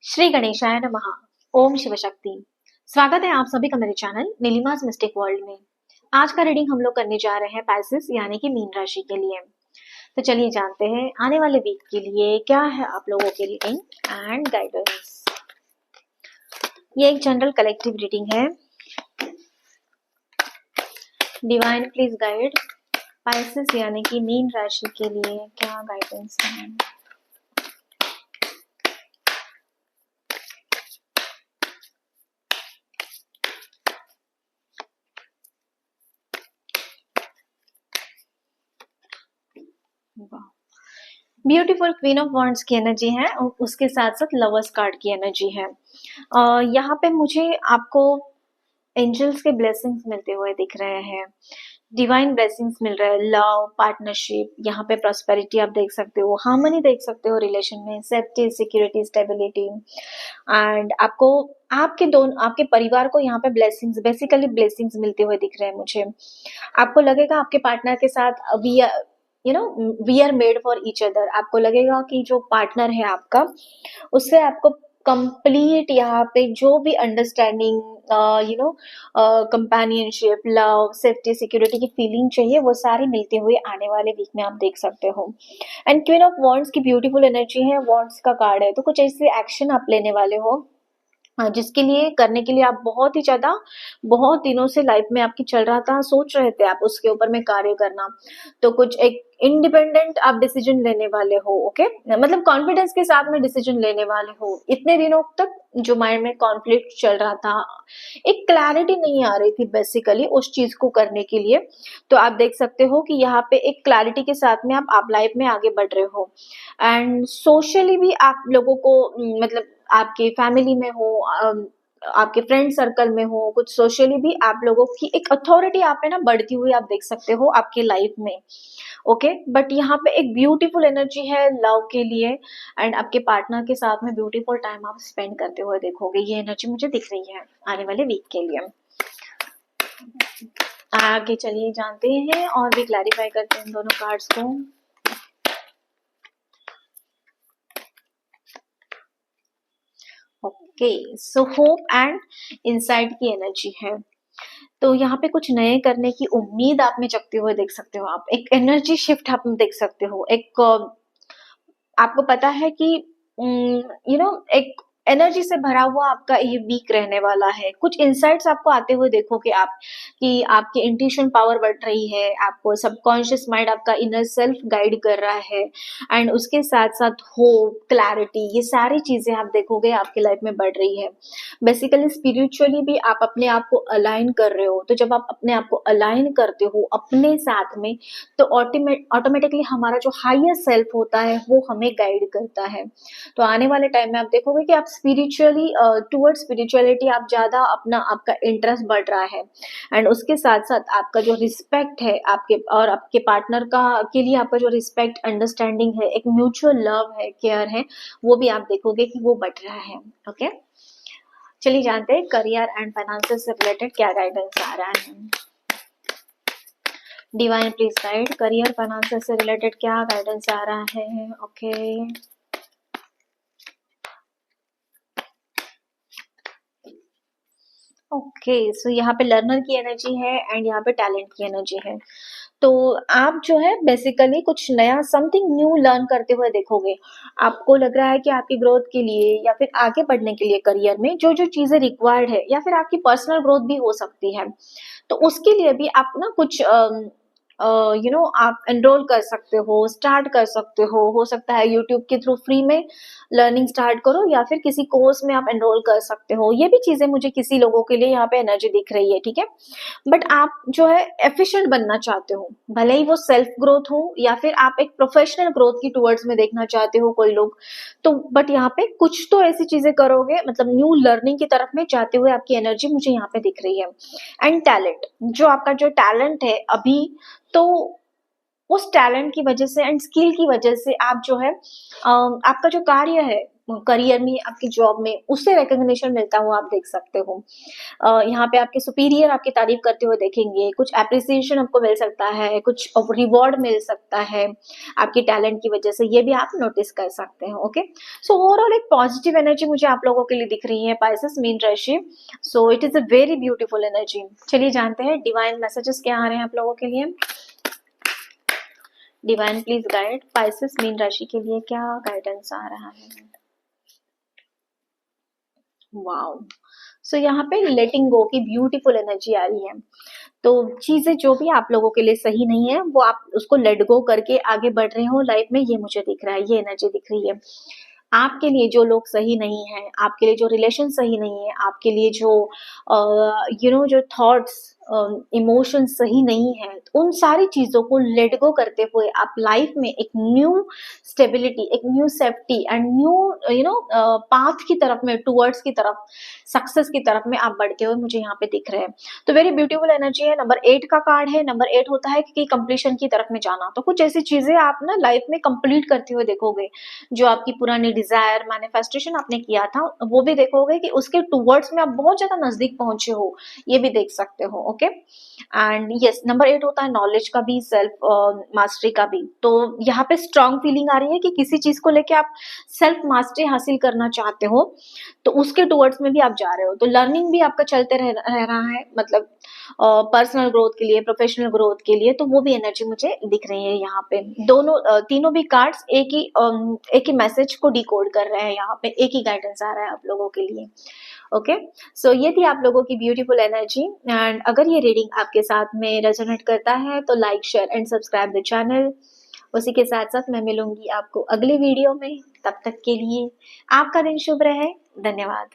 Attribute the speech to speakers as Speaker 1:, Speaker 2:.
Speaker 1: श्री गणेशाय नमः। ओम शिव शक्ति। स्वागत है आप सभी का मेरे चैनल नीलिमास मिस्टिक वर्ल्ड में। आज का रीडिंग हम लोग करने जा रहे हैं पाइसेस यानी कि मीन राशि के लिए। तो चलिए जानते हैं आने वाले वीक के लिए क्या है आप लोगों के रीडिंग एंड गाइडेंस। ये एक जनरल कलेक्टिव रीडिंग है। डिवाइन प्लीज गाइड पाइसेस यानी कि मीन राशि के लिए क्या गाइडेंस है। ब्यूटीफुल क्वीन ऑफ वॉन्ड्स की एनर्जी है और उसके साथ साथ लवर्स कार्ड की एनर्जी है। यहाँ पे मुझे आपको एंजल्स के ब्लेसिंग्स मिलते हुए दिख रहे हैं। डिवाइन ब्लेसिंग्स मिल रहे हैं, लव, पार्टनरशिप, यहाँ पे प्रॉस्पेरिटी आप देख सकते हो, हार्मनी देख सकते हो रिलेशन में, सेफ्टी, सिक्योरिटी, स्टेबिलिटी एंड आपको आपके परिवार को यहाँ पे ब्लेसिंग्स, बेसिकली ब्लेसिंग्स मिलते हुए दिख रहे हैं मुझे। आपको लगेगा आपके पार्टनर के साथ अभी we are made for each other. आपको लगेगा कि जो पार्टनर है आपका उससे आपको कंप्लीट यहाँ पे जो भी understanding companionship, love, safety, security की फीलिंग चाहिए वो सारी मिलते हुए आने वाले वीक में आप देख सकते हो। एंड क्वीन ऑफ वॉन्ड्स की ब्यूटीफुल एनर्जी है, वॉन्ड्स का कार्ड है, तो कुछ ऐसे एक्शन आप लेने वाले हो जिसके लिए करने के लिए आप बहुत दिनों से लाइफ में आपकी चल रहा था, सोच रहे थे आप उसके ऊपर में कार्य करना। तो कुछ एक इंडिपेंडेंट आप डिसीजन लेने वाले हो। ओके, मतलब कॉन्फिडेंस के साथ में डिसीजन लेने वाले हो। इतने दिनों तक जो माइंड में कॉन्फ्लिक्ट चल रहा था, एक क्लैरिटी नहीं आ रही थी बेसिकली उस चीज को करने के लिए, तो आप देख सकते हो कि यहाँ पे एक क्लैरिटी के साथ में आप लाइफ में आगे बढ़ रहे हो। एंड सोशली भी आप लोगों को मतलब आपके फैमिली में हो, आपके फ्रेंड सर्कल में हो, कुछ सोशली भी आप लोगों की एक अथॉरिटी आप है ना बढ़ती हुई आप देख सकते हो आपके लाइफ में। ओके, बट यहाँ पे एक ब्यूटीफुल एनर्जी है लव के लिए एंड आपके पार्टनर के साथ में ब्यूटीफुल टाइम आप स्पेंड करते हुए देखोगे। ये एनर्जी मुझे दिख रही है आने वाले वीक के लिए। आगे चलिए जानते हैं और भी क्लैरिफाई करते हैं दोनों कार्ड्स को। Okay, so hope and insight की एनर्जी है। तो यहाँ पे कुछ नए करने की उम्मीद आप में जगते हुए देख सकते हो। आप एक एनर्जी शिफ्ट आप में देख सकते हो। एक आपको पता है कि एक एनर्जी से भरा हुआ आपका ये वीक रहने वाला है। कुछ इनसाइट्स आपको आते हुए देखोगे आप कि आपकी इंट्यूशन पावर बढ़ रही है, आपको सबकॉन्शियस माइंड आपका इनर सेल्फ गाइड कर रहा है एंड उसके साथ साथ होप, क्लैरिटी, ये सारी चीजें आप देखोगे आपकी लाइफ में बढ़ रही है। बेसिकली स्पिरिचुअली भी आप अपने आप को अलाइन कर रहे हो। तो जब आप अपने आप को अलाइन करते हो अपने साथ में, तो ऑटोमेटिकली हमारा जो हायर सेल्फ होता है वो हमें गाइड करता है। तो आने वाले टाइम में आप देखोगे कि आप स्पिरिचुअली टुवर्ड स्पिरिचुअलिटी आप ज्यादा आपका इंटरेस्ट बढ़ रहा है एंड उसके साथ साथ आपका जो रिस्पेक्ट है आपके और आपके पार्टनर का के लिए आपका जो रिस्पेक्ट, अंडरस्टैंडिंग है, एक म्यूचुअल लव है, केयर है, वो भी आप देखोगे कि वो बढ़ रहा है। ओके, चलिए जानते हैं करियर एंड फाइनेंसेस से रिलेटेड क्या गाइडेंस आ रहा है। Divine please guide career finances से रिलेटेड क्या गाइडेंस आ रहा है। ओके, सो यहाँ पे लर्नर की एनर्जी है एंड यहाँ पे टैलेंट की एनर्जी है। तो आप जो है बेसिकली कुछ नया समथिंग न्यू लर्न करते हुए देखोगे। आपको लग रहा है कि आपकी ग्रोथ के लिए या फिर आगे बढ़ने के लिए करियर में जो जो चीजें रिक्वायर्ड है या फिर आपकी पर्सनल ग्रोथ भी हो सकती है, तो उसके लिए भी आप ना कुछ आप एनरोल कर सकते हो, स्टार्ट कर सकते हो सकता है यूट्यूब के थ्रू फ्री में लर्निंग स्टार्ट करो या फिर किसी कोर्स में आप एनरोल कर सकते हो। ये भी चीजें मुझे किसी लोगों के लिए यहाँ पे एनर्जी दिख रही है, ठीक है। बट आप जो है एफिशिएंट बनना चाहते हो, भले ही वो सेल्फ ग्रोथ हो या फिर आप एक प्रोफेशनल ग्रोथ की टुवर्ड्स में देखना चाहते हो कोई लोग, तो बट यहाँ पे कुछ तो ऐसी चीजें करोगे, मतलब न्यू लर्निंग की तरफ में जाते हुए आपकी एनर्जी मुझे यहाँ पे दिख रही है। एंड टैलेंट, जो आपका जो टैलेंट है अभी, तो उस टैलेंट की वजह से एंड स्किल की वजह से आप जो है आपका जो कार्य है करियर में, आपकी जॉब में उससे रिकॉग्निशन मिलता हुआ आप देख सकते हो। यहाँ पे आपके सुपीरियर आपकी तारीफ करते हुए देखेंगे, कुछ एप्रिसिएशन आपको मिल सकता है, कुछ रिवॉर्ड मिल सकता है आपकी टैलेंट की वजह से, ये भी आप नोटिस कर सकते हो। ओके, सो ओवरऑल एक पॉजिटिव एनर्जी मुझे आप लोगों के लिए दिख रही है पाइसेस मीन राशि। So it is a very beautiful energy. चलिए जानते हैं डिवाइन मैसेजेस क्या आ रहे हैं आप लोगों के लिए। Divine please guide Pisces mean राशि के लिए क्या गाइडेंस आ रहा है। वाओ, सो यहाँ पे लेटिंग गो की ब्यूटीफुल एनर्जी आ रही है। तो चीजें जो भी आप लोगों के लिए सही नहीं है वो आप उसको लेट गो करके आगे बढ़ रहे हो लाइफ में, ये मुझे दिख रहा है, ये एनर्जी दिख रही है। आपके लिए जो लोग सही नहीं है, आपके लिए जो रिलेशन सही नहीं है, आपके लिए जो जो थॉट्स इमोशन सही नहीं है, उन सारी चीजों को लेट गो करते हुए आप लाइफ में एक न्यू स्टेबिलिटी, एक new safety and new path की तरफ में, टूवर्ड्स की तरफ, सक्सेस की तरफ में आप बढ़ते हुए मुझे यहाँ पे दिख रहे हैं। तो वेरी ब्यूटीफुल एनर्जी है। नंबर 8 का कार्ड है। नंबर 8 होता है कि कंप्लीशन की तरफ में जाना। तो कुछ ऐसी चीजें आप ना लाइफ में कंप्लीट करते हुए देखोगे, जो आपकी पुरानी डिजायर मैनिफेस्टेशन आपने किया था वो भी देखोगे कि उसके टूवर्ड्स में आप बहुत ज्यादा नजदीक पहुंचे हो, ये भी देख सकते हो। ओके, एंड यस, नंबर 8 होता है नॉलेज का भी, सेल्फ मास्टरी का भी। तो यहाँ पे स्ट्रांग फीलिंग आ रही है कि किसी चीज को लेके आप सेल्फ मास्टरी हासिल करना चाहते हो, तो उसके टूवर्ड्स में भी आप जा रहे हो। तो लर्निंग भी आपका चलते रह रहा है, मतलब पर्सनल ग्रोथ के लिए, प्रोफेशनल ग्रोथ के लिए। तो वो भी एनर्जी मुझे दिख रही है यहाँ पे। दोनों तीनों भी कार्ड्स एक ही मैसेज को डिकोड कर रहे हैं। यहाँ पे एक ही गाइडेंस आ रहा है आप लोगों के लिए। ओके, सो ये थी आप लोगों की ब्यूटीफुल एनर्जी। एंड अगर ये रीडिंग आपके साथ में रेजोनेट करता है तो like, share and subscribe the channel. उसी के साथ साथ मैं मिलूंगी आपको अगले वीडियो में। तब तक के लिए आपका दिन शुभ रहे। धन्यवाद।